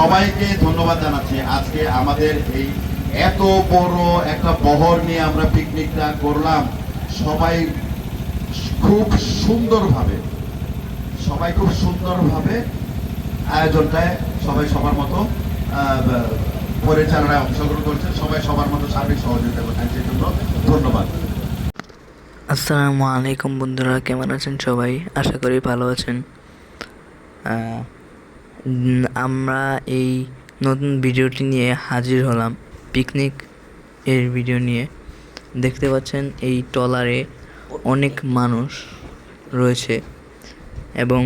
সবাইকে ধন্যবাদ জানাচ্ছি। আজকে আমাদের এই এত বড় একটা বহর নিয়ে আমরা পিকনিকটা করলাম। সবাই খুব সুন্দরভাবে আয়োজনটায় সবাই সবার মতো পরিচালনায় অংশগ্রহণ করছেন। সবাই সবার মতো সার্বিক সহযোগিতা করছেন, সেই জন্য ধন্যবাদ। আসসালামু আলাইকুম বন্ধুরা, কেমন আছেন সবাই? আশা করি ভালো আছেন। আমরা এই নতুন ভিডিওটি নিয়ে হাজির হলাম, পিকনিক এর ভিডিও নিয়ে। দেখতে পাচ্ছেন এই ট্রলারে অনেক মানুষ রয়েছে এবং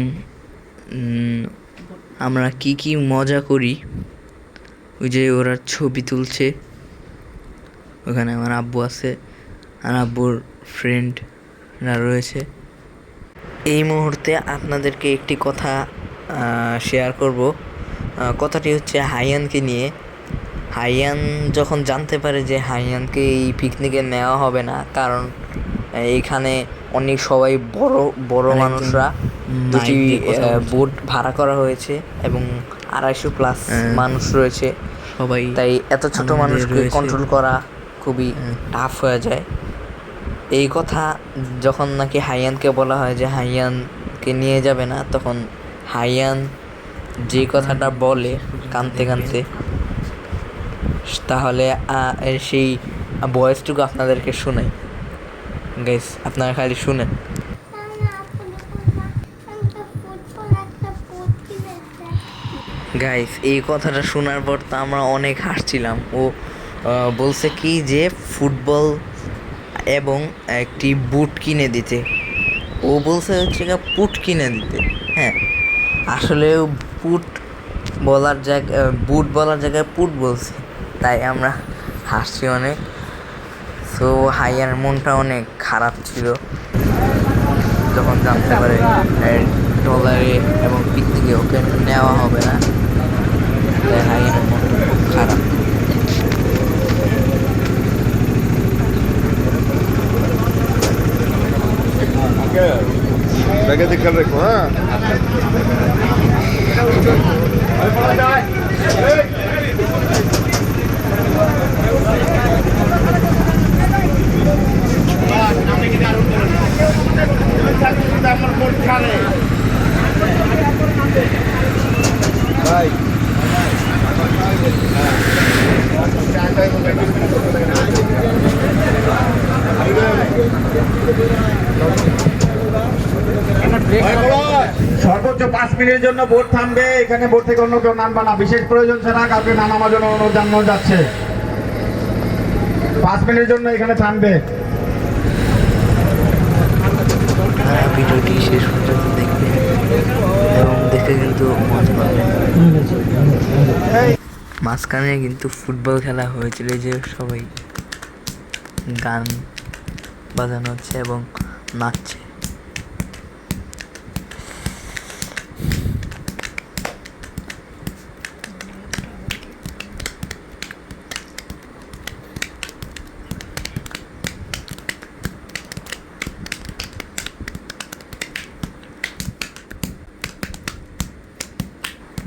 আমরা কি মজা করি, ওই যে ওরা ছবি তুলছে। ওখানে আমার আব্বু আছে আর আব্বুর ফ্রেন্ডরা রয়েছে। এই মুহূর্তে আপনাদেরকে একটি কথা শেয়ার করব। কথাটি হচ্ছে হাইয়ানকে নিয়ে। হাইয়ান যখন জানতে পারে যে হাইয়ানকে এই পিকনিকে নেওয়া হবে না, কারণ এইখানে অনেক সবাই বড় মানুষরা দুটি বোট ভাড়া করা হয়েছে এবং 250+ মানুষ রয়েছে সবাই, তাই এত ছোট মানুষকে কন্ট্রোল করা খুবই টাফ হয়ে যায়। এই কথা যখন নাকি হাইয়ানকে বলা হয় যে হাইয়ানকে নিয়ে যাবে না, তখন হাইয়ান যে কথাটা বলে কাঁদতে কাঁদতে, তাহলে সেই ভয়েসটুকু আপনাদেরকে শোনাই। গাইস, আপনারা খালি শুনেন। গাইস, এই কথাটা শোনার পর তো আমরা অনেক হাসছিলাম। ও বলছে কি যে ফুটবল এবং একটি বুট কিনে দিতে। ও বলছে হচ্ছে পুট কিনে দিতে। হ্যাঁ, আসলে বুট বলার জায়গায় পুট বলছে, তাই আমরা হাসছি অনেক। সো হাইয়ার মনটা অনেক খারাপ ছিল যখন জানতে পারে ডলারে এবং পিকনিকে ওকে নেওয়া হবে না। তাই হাইয়ার মনটা খুব খারাপ। Pégate que recoja. Bye. সর্বোচ্চ 5 মিনিটের জন্য বোট থামবে। এখানে বোট থেকে অন্য কেউ নামবে না। বিশেষ প্রয়োজন ছাড়া কাউকে নামানোর জন্য অনুরোধ জানানো যাচ্ছে। 5 মিনিটের জন্য এখানে থামবে। ভিডিওটি শেষ পর্যন্ত দেখবেন এবং দেখে কিন্তু মজা পাবেন। মাঝখানে কিন্তু ফুটবল খেলা হয়েছিল, যে সবাই গান বাজানো হচ্ছে এবং নাচছে।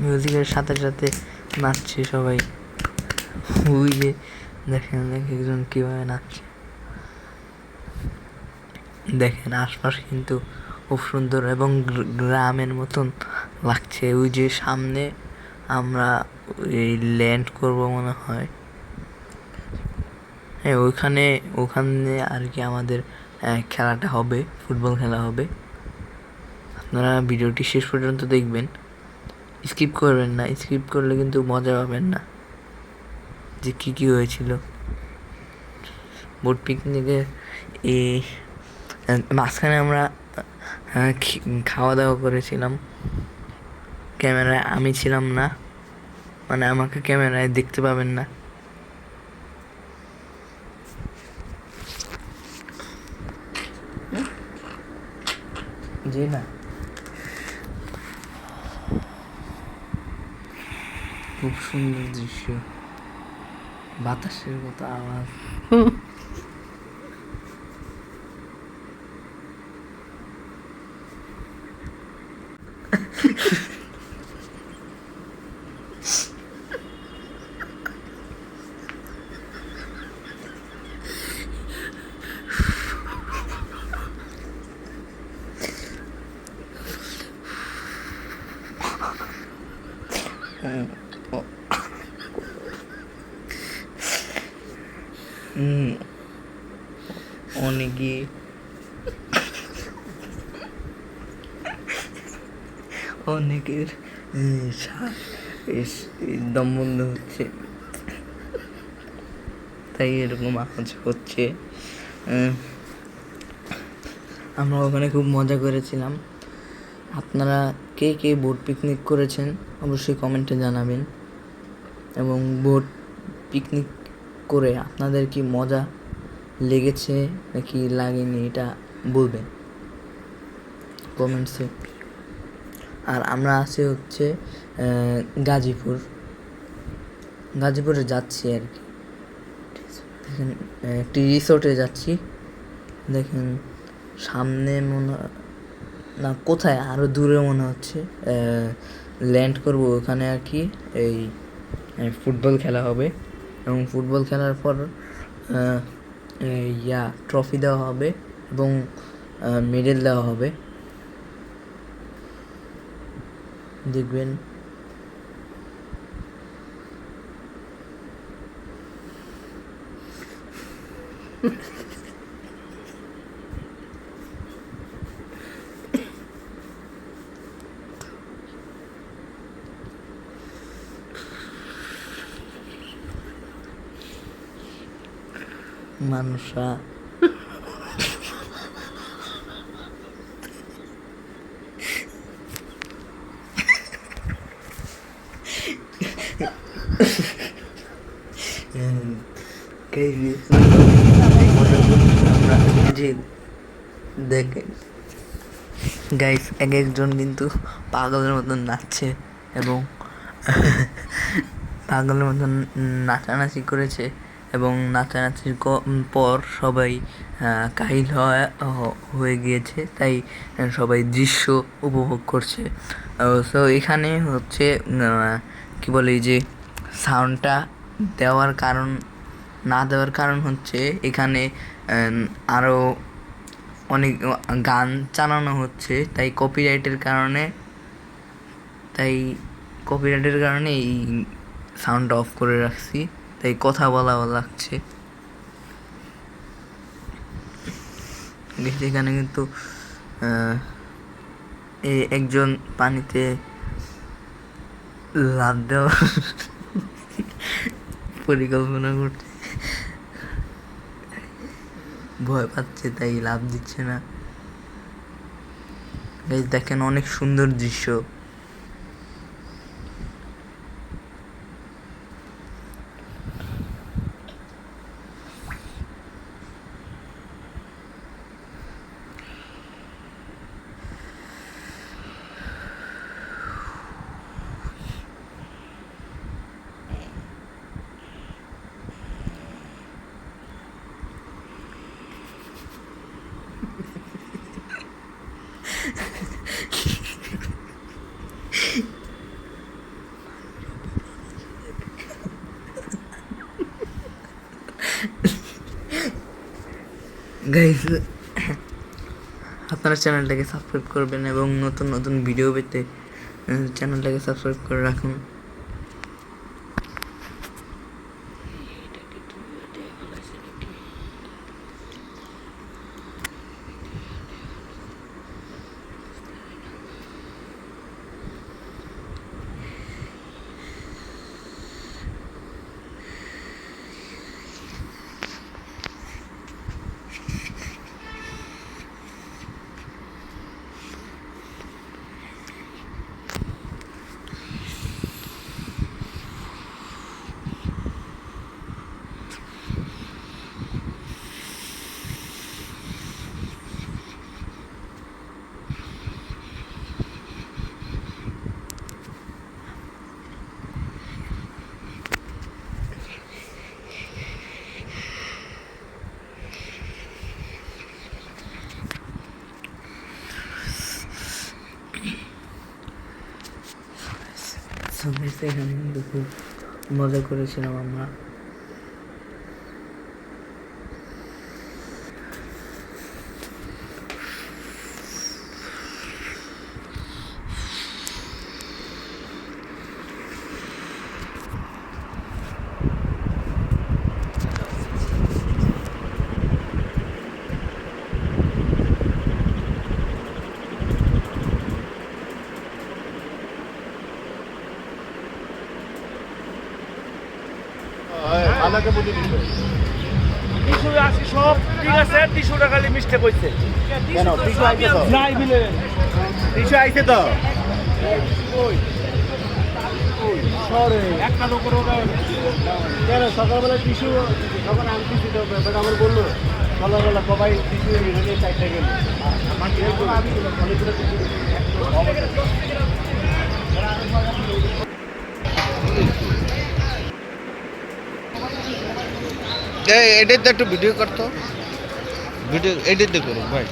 মিউজিকের সাথে সাথে নাচছে সবাই। ওই যে দেখেন একজন কিভাবে নাচছে, দেখেন আশপাশ কিন্তু খুব সুন্দর এবং গ্রামের মতন লাগছে। ওই যে সামনে আমরা এই ল্যান্ড করব মনে হয়। হ্যাঁ, ওখানে আর কি আমাদের খেলাটা হবে, ফুটবল খেলা হবে। আপনারা ভিডিওটি শেষ পর্যন্ত দেখবেন, স্কিপ করবেন না। স্কিপ করলে কিন্তু মজা পাবেন না যে কি হয়েছিল বোট পিকনিকে। এই মাঝখানে আমরা খাওয়া দাওয়া করেছিলাম। ক্যামেরায় আমি ছিলাম না, মানে আমাকে ক্যামেরায় দেখতে পাবেন না। জি না, খুব সুন্দর দৃশ্য, বাতাসের মতো আওয়াজ। ও- উম, অনেকে অনেকের দম বন্ধ হচ্ছে, তাই এরকম আওয়াজ হচ্ছে। আমরা ওখানে খুব মজা করেছিলাম। আপনারা কে কে বোট পিকনিক করেছেন অবশ্যই কমেন্টে জানাবেন, এবং বোট পিকনিক করে আপনাদের কি মজা লেগেছে নাকি লাগেনি এটা বলবেন কমেন্টসে। আর আমরা আছি হচ্ছে গাজীপুরে যাচ্ছি আর কি। দেখেন একটি রিসোর্টে যাচ্ছি, দেখেন সামনে না কোথায় আরও দূরে মনে হচ্ছে ল্যান্ড করব ওখানে আর কি। এই ফুটবল খেলা হবে, এবং ফুটবল খেলার পর ট্রফি দেওয়া হবে এবং মেডেল দেওয়া হবে, দেখবেন। মানুষরা দেখেন গাইস, এক একজন কিন্তু পাগলের মতন নাচছে এবং পাগলের মতন নাচানাচি করেছে, এবং নাচানাচির পর সবাই কাহিল হয়ে গিয়েছে, তাই সবাই দৃশ্য উপভোগ করছে। সো এখানে হচ্ছে কি বলে, এই যে সাউন্ডটা না দেওয়ার কারণ হচ্ছে এখানে আরও অনেক গান চালানো হচ্ছে, তাই কপিরাইটের কারণে এই সাউন্ডটা অফ করে রাখছি, তাই কথা বলা লাগছে। এখানে কিন্তু একজন পানিতে লাফ দেওয়ার পরিকল্পনা করছে, ভয় পাচ্ছে তাই লাফ দিচ্ছে না। দেখেন অনেক সুন্দর দৃশ্য। গাইস, আপনারা চ্যানেলটাকে সাবস্ক্রাইব করবেন এবং নতুন নতুন ভিডিও পেতে চ্যানেলটাকে সাবস্ক্রাইব করে রাখুন। এখানে কিন্তু খুব মজা করেছিলাম আমরা। টিস্যু আছে সব ঠিক আছে, টিস্যুটা খালি মিস্টেক হইছে। কেন টিস্যু আইছে তো? নাই বিলে টিস্যু আইছে তো? একটা লোকের কেন সকালবেলা টিস্যু যখন আনতেছি তো ব্যাপারটা আমার বললো সকালবেলা সবাই টিস্যু নিয়ে চাইতে গেল। আমার এডিট তো একটু ভিডিও করতো, ভিডিও এডিট দিয়ে করুন ভাই।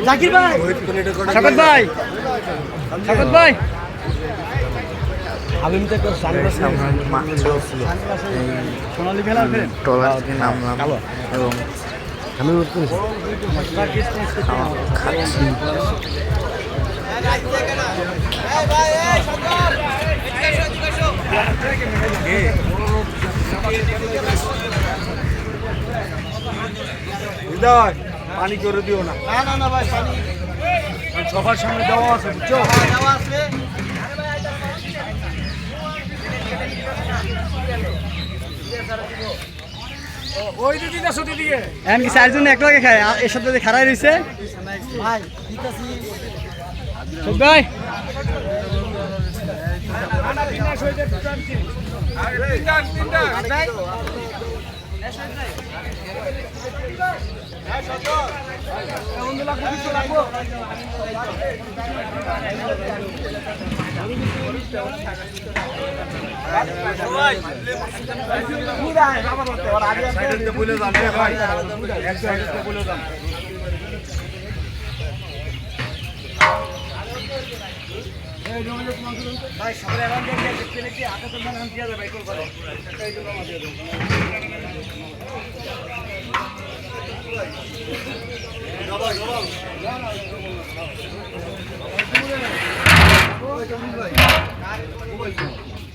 জাকির ভাই, শকত ভাই, শকত ভাই, মাত্র সোনালী খেলার ট্রলার থেকে নামলাম এবং খাচ্ছি। পানি করে দিও না। না না ভাই পানি সবার সামনে দেওয়া আছে, বুঝছো? দেওয়া আছে। ওই দিদি না ছুটি দিয়ে এমনকি চারজন একলগে খায় এর সাথে যে খাড়াই রয়েছে ভাই দিতাছি। ভাই বলে যান ভাই, এক সাইডে বলে যান। ভাই সবাই আরাম দিয়ে দেখতে দেখতে আগে তো মনে হয় যাবে ভাই, কল করো এই জন্য আমাদের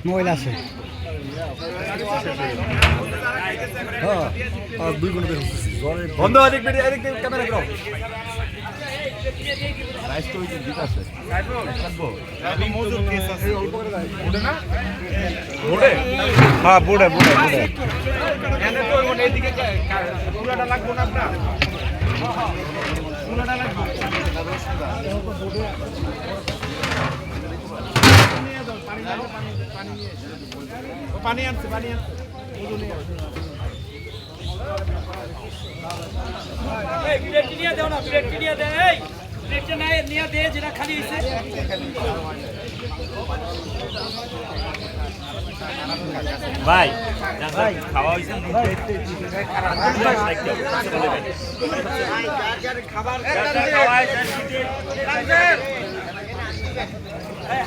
মোবাইল আছে বন্ধ আরেক বেরি আরেক ক্যামেরা করো। রাইস তো ওইদিকে দিক আছে। আমি মজুদ কেস আছে অল্প করে দাও। ওড়ে না? ওড়ে? হ্যাঁ, বুড়ে বুড়ে বুড়ে। এনে তো ওই এইদিকে পুরাটা লাগবে না আপনার? পুরাটা লাগবে। পানি আনছে পানি আনছে। এই প্লেটটি নিয়ে দাও না, প্লেটটি নিয়ে দে। এই প্লেটটা নাই নিয়ে দে, যেটা খালি হইছে। ভাই ভাই খাওয়া হইছে খাবার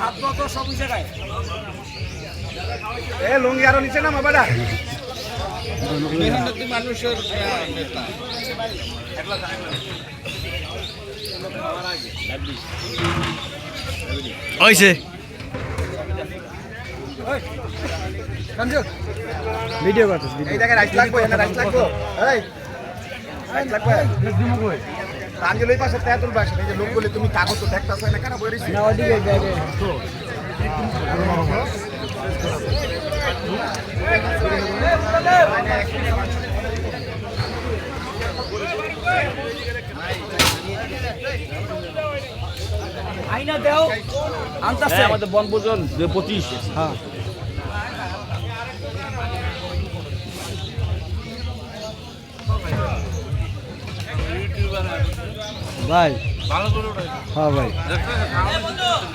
হাত তো সব জায়গায়। এ লুঙ্গি আরো নিচে না বাবাটা মানুষের হয়েছে ভিডিও করতেছ এই জায়গায় রাইস লাগবে না, রাইস লাগবে। এই রাইস লাগবে আঞ্জলি ওই পাশে তেঁতুল পাশে এই যে লোক বলে তুমি কাগজ তো দেখতাছ না কেন বইরিস না ওদিকে ব্যাগে আইনা দাও আনতাছে আমাদের বনভোজন 25। হ্যাঁ ভাই ভালো করে ওঠাই হ্যাঁ ভাই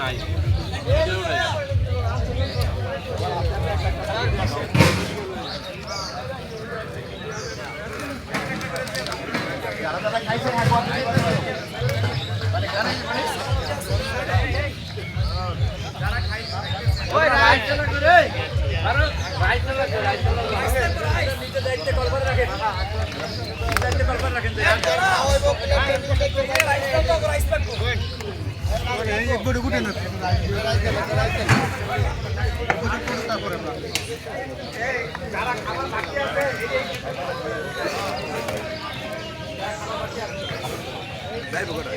নাই ওই রাইস চলা করে আরে রাইস চলা করে রাইস চলা নিচে দেখতে কল করে রাখেন, দেখতে কল করে রাখেন। রাইস তো রাইস লাগবে এক বড় গুটে না তারপরে যারা খাবার বাকি আছে যাই বকরা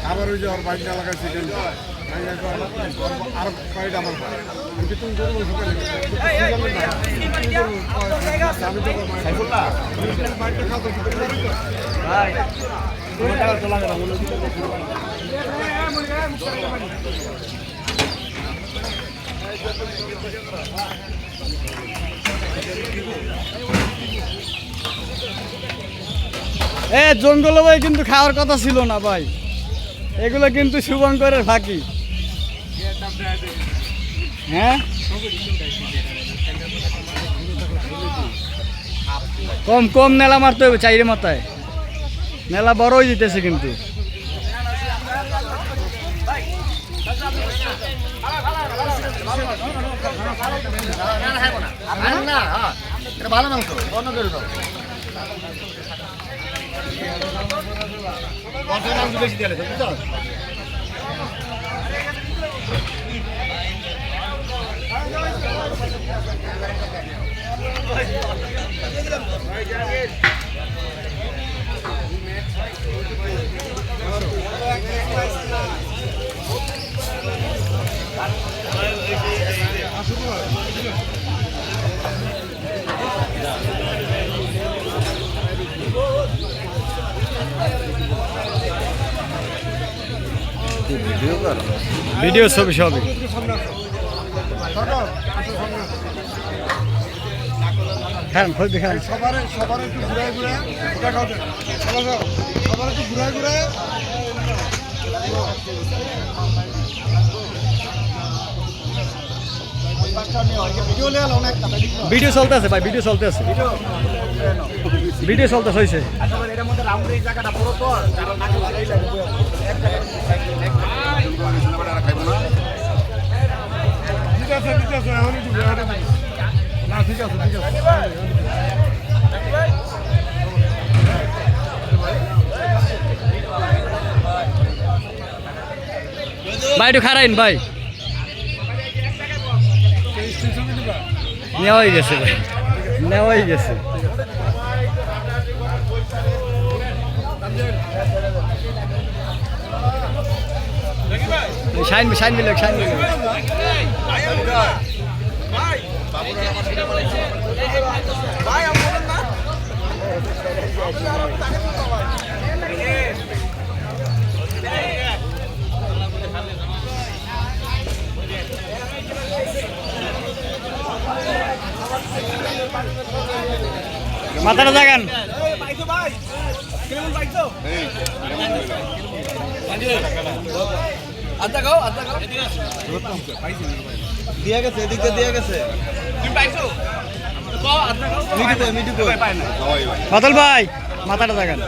আবার ওই যে ওর বাইকটা লাগাইছে আর কয়টা আমার ভাই কিন্তু তুমি করবো সকালে জঙ্গল ভাই কিন্তু খাওয়ার কথা ছিল না ভাই, এগুলো কিন্তু শুভঙ্করের ফাঁকি। হ্যাঁ কম কম নেলা মারতে হবে, চাইরে মাথায় নেলা বড়ই দিতেছে কিন্তু। ভালো মাংস অন্য করে দাও বেশি দিয়ে বুঝছো। ভিডিও ছবি সবই খান খোঁজ খান। সবার একটু ঘুরায় ঘুরায় ওটা খাও সবার একটু ঘুরায় ঘুরায় ভিডিও চলতেছে ভাই, ভিডিও চলতেছে, ভিডিও চলতেছে হয়েছে। ঠিক আছে ঠিক আছে না ঠিক আছে ঠিক আছে। ভাই একটু খারাইন ভাই, নেওয়াই গেছে ভাই, নেওয়াই গেছে। শাইন শাইন মিলে শাইন মিলে মাথাটা জাগান। দিয়া গেছে, এদিকে দিয়া গেছে। বাদল ভাই মাথাটা জাগান।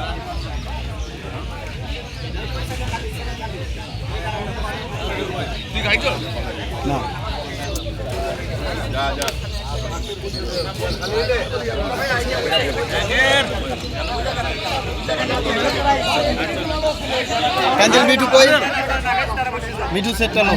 না ক্যান্সেল মিঠু কই? মিঠু সেট চালো।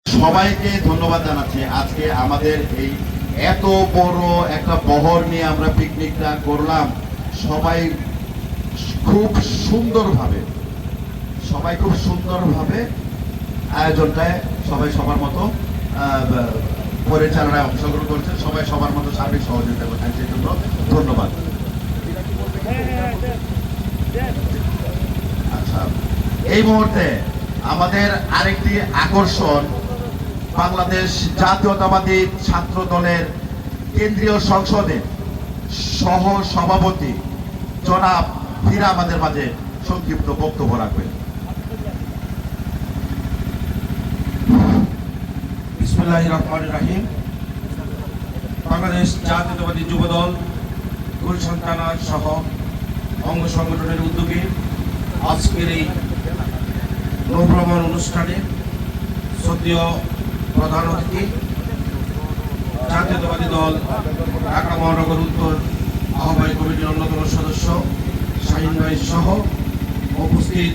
সবাইকে ধন্যবাদ জানাচ্ছি। আজকে আমাদের এই এত বড় একটা বহর নিয়ে আমরা পিকনিকটা করলাম। সবাই খুব সুন্দরভাবে আয়োজনটায় সবাই সবার মতো পরিচালনায় অংশগ্রহণ করছেন। সবাই সবার মতো সার্বিক সহযোগিতা করছেন, সেই জন্য ধন্যবাদ। আচ্ছা, এই মুহূর্তে আমাদের আরেকটি আকর্ষণ বাংলাদেশ জাতীয়তাবাদী ছাত্র দলের কেন্দ্রীয় সংসদের সহ সভাপতি জনাব হীরা আমাদের মাঝে সংক্ষিপ্ত বক্তব্য রাখবেন। বিসমিল্লাহির রহমানির রহিম। বাংলাদেশ জাতীয়তাবাদী যুবদল গুলশান থানা সহ অঙ্গ সংগঠনের উদ্যোগে আজকের এই নৌভ্রমণ অনুষ্ঠানে শ্রদ্ধেয় প্রধান অতিথি জাতীয়তাবাদী দল ঢাকা মহানগর উত্তর আহ্বায়ক কমিটির অন্যতম সদস্য শাহিন ভাই সহ উপস্থিত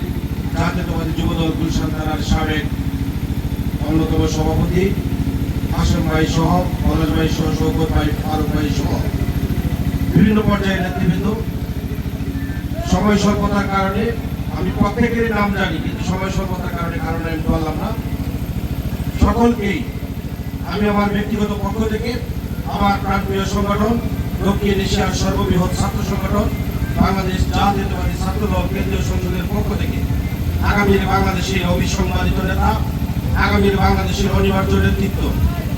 জাতীয়তাবাদী যুবদল গুলশান থানার সাবেক অন্যতম সভাপতি হাসেম ভাই সহ পলাশ ভাই সহ শৌকত ভাই ফারুক ভাই সহ বিভিন্ন পর্যায়ের নেতৃবৃন্দ। সময় স্বল্পতার কারণে আমি প্রত্যেকের নাম জানি, কিন্তু সময় স্বল্পতার কারণে আমি বললাম না। সকলকেই আমি আমার ব্যক্তিগত পক্ষ থেকে আমার প্রাণপ্রিয় সংগঠন দক্ষিণ এশিয়ার সর্ববৃহৎ ছাত্র সংগঠন বাংলাদেশ জাতীয়তাবাদী ছাত্র দল কেন্দ্রীয় সংসদের পক্ষ থেকে আগামীর বাংলাদেশের অবিসংবাদিত নেতা, আগামীর বাংলাদেশের অনিবার্য নেতৃত্ব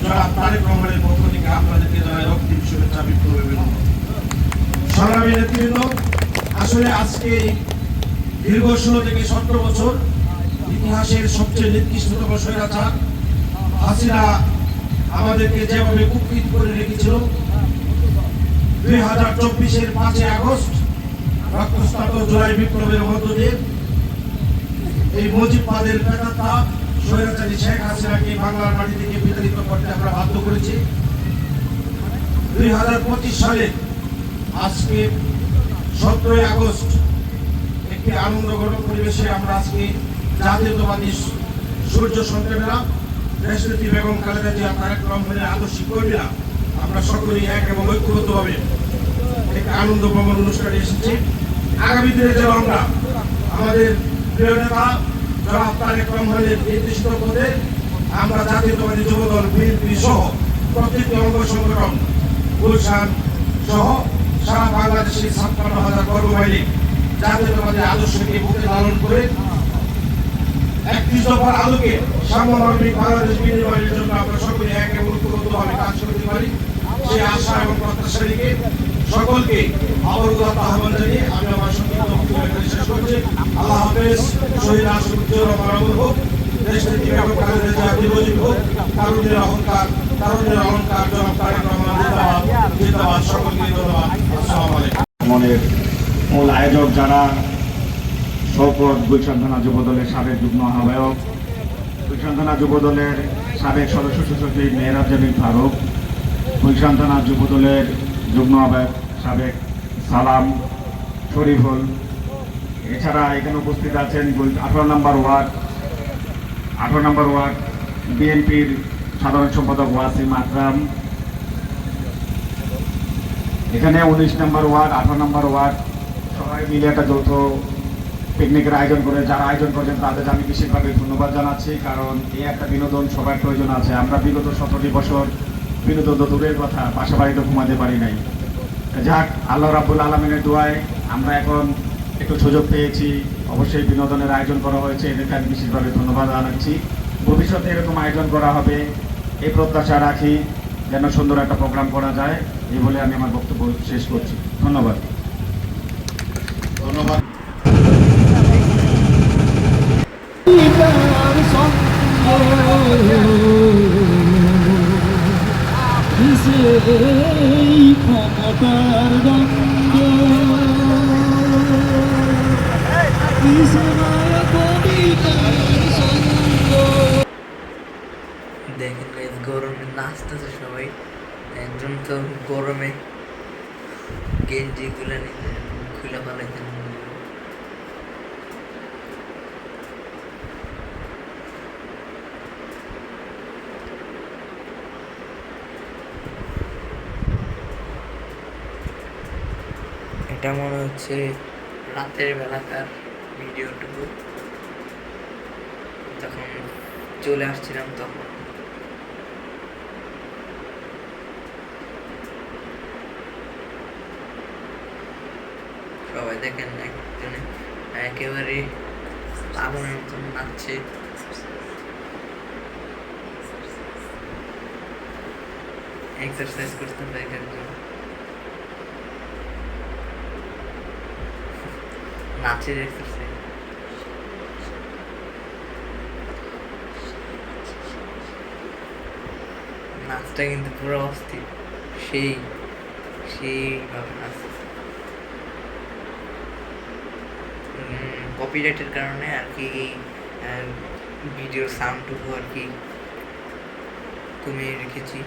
জনাব তারেক রহমানের পক্ষ থেকে আপনাদেরকে জানাই রক্তিম শুভেচ্ছা বিপ্লব অভিনন্দন। সংগ্রামী নেতৃবৃন্দ, আসলে আজকে দীর্ঘ 16 থেকে 17 বছর ইতিহাসের সবচেয়ে নিকৃষ্টতম স্বৈরাচার হাসিনা আমাদেরকে যেভাবে কুক্ষিত করে রেখেছিল, 2024-এর 5 আগস্ট রক্তস্নাত জুলাই বিপ্লবের মধ্য দিয়ে এই মুজিববাদের প্রেতাত্মা স্বৈরাচারী শেখ হাসিনাকে বাংলার মাটি থেকে বিতাড়িত করতে আমরা বাধ্য করেছি। 2025 সালে আজকে 17 আগস্ট একটি আনন্দঘন পরিবেশে আমরা আজকে জাতীয়তাবাদী সূর্য সন্তানেরা দেশনেত্রী বেগম খালেদা জিয়া তারেক রহমানের আদর্শিক কর্মীরা আমরা সকলেই এক এবং ঐক্যবদ্ধভাবে একটি আনন্দ ভ্রমণ অনুষ্ঠানে এসেছি। আগামী দিনে যেন আমরা আমাদের প্রিয় নেতা জনাব তারেক রহমানের নির্দিষ্ট পদে আমরা জাতীয়তাবাদী যুবদল বিএনপি সহ প্রত্যেকটি অঙ্গ সংগঠন গুলশান সহ সারা বাংলাদেশের 56,000 কর্মবাহিনী জাতীয়তাবাদী আদর্শকে বুকে লালন করে 31 দফার আলোকে সাম্যমানবিক বাংলাদেশ বিনির্মাণের জন্য আমরা সকলে এক এবং ঐক্যবদ্ধভাবে কাজ করতে পারি, সেই আশা এবং প্রত্যাশা রেখে সকলকে আবরুদ্দাত আহ্বান জানিয়ে আমি আমার সংক্ষিপ্ত বক্তব্য এখানে শেষ করছি। আল্লাহ হাফেজ। শহীদ আশুকুজ্জোর রহমান হোক, দেশনেত্রী বেগম খালেদা জিয়া দীর্ঘজীবী হোক, তারুণ্যের অহংকার জনাব তারেক রহমান জিন্দাবাদ জিন্দাবাদ। সকলকে ধন্যবাদ। আসসালামু আলাইকুম। মনের মূল আয়োজক যারা শওকত গুলশান থানা যুবদলের সাবেক যুগ্ম আহ্বায়ক, গুলশান থানা যুবদলের সাবেক সদস্য সচিব মেহরাব জামিল ফারুক, গুলশান থানা যুবদলের যুগ্ম আহ্বায়ক সাবেক সালাম শরীফুল, এছাড়া এখানে উপস্থিত আছেন 18 নম্বর ওয়ার্ড বিএনপির সাধারণ সম্পাদক ওয়াসিম আকরাম, এখানে 19 নম্বর ওয়ার্ড 18 নম্বর ওয়ার্ড সবাই মিলে একটা যৌথ পিকনিকের আয়োজন করে যারা আয়োজন করেছেন তাদের আমি বিশেষভাবে ধন্যবাদ জানাচ্ছি, কারণ এই একটা বিনোদন সবার প্রয়োজন আছে। আমরা বিগত 17 বছর বিনোদন তো দূরের কথা, বাসা বাড়িতে ঘুমাতে পারি নাই। যাক, আল্লাহ রাব্বুল আলামিনের দোয়ায় আমরা এখন একটু সুযোগ পেয়েছি, অবশ্যই বিনোদনের আয়োজন করা হয়েছে, এদেরকে আমি বিশেষভাবে ধন্যবাদ জানাচ্ছি। ভবিষ্যতে এরকম আয়োজন করা হবে এই প্রত্যাশা রাখি, যেন সুন্দর একটা প্রোগ্রাম করা যায়। এই বলে আমি আমার বক্তব্য শেষ করছি। ধন্যবাদ। ধন্যবাদ। দেখেন গাইস, গরমে নাচতেছে সবাই। একজন তো গরমে গেঞ্জি খুলে নিতে খুলে ফেলাইতেন। এটা মনে হচ্ছে রাতের বেলাকার ভিডিওটুকু, যখন চলে আসছিলাম তখন। সবাই দেখেন একজনে একেবারে পাগলের মতন নাচছে। এক্সারসাইজ করতে হবে এটার জন্য। নাচের এক্সারসাইজ। নাচটা কিন্তু পুরো অস্থির, সেইভাবে নাচ। কপিরাইটের কারণে আর কি ভিডিওর সাউন্ডটুকু আর কি কমিয়ে রেখেছি।